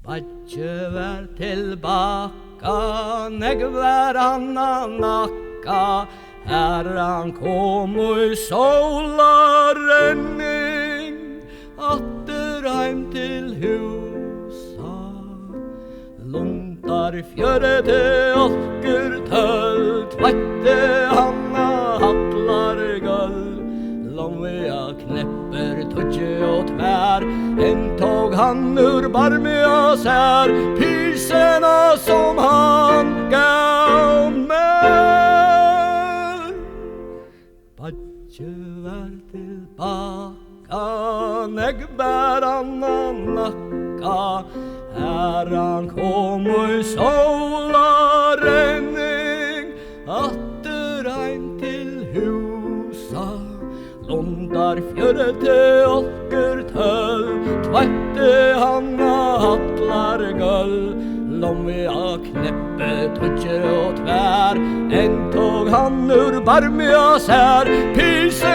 Badje vær tilbaka, neg vær anna nakka, Herran kom og solarrenning, atter heim til husa. Luntar fjøre til olker tøll, tvette hanna hatlar gøll. Lomvea knepper tudje og tvær, en tog han ur barmia sær, pysena som han gav mer. Badje vær tilbaka, neg vær anna nakka, Herran kom og solarrenning, atter heim til husa. Lundar fjøre til olker tøll, tvette hanna hatlar gøll. Lomvea kneppe tudje og tvær, en tog han ur barmia sær, pyse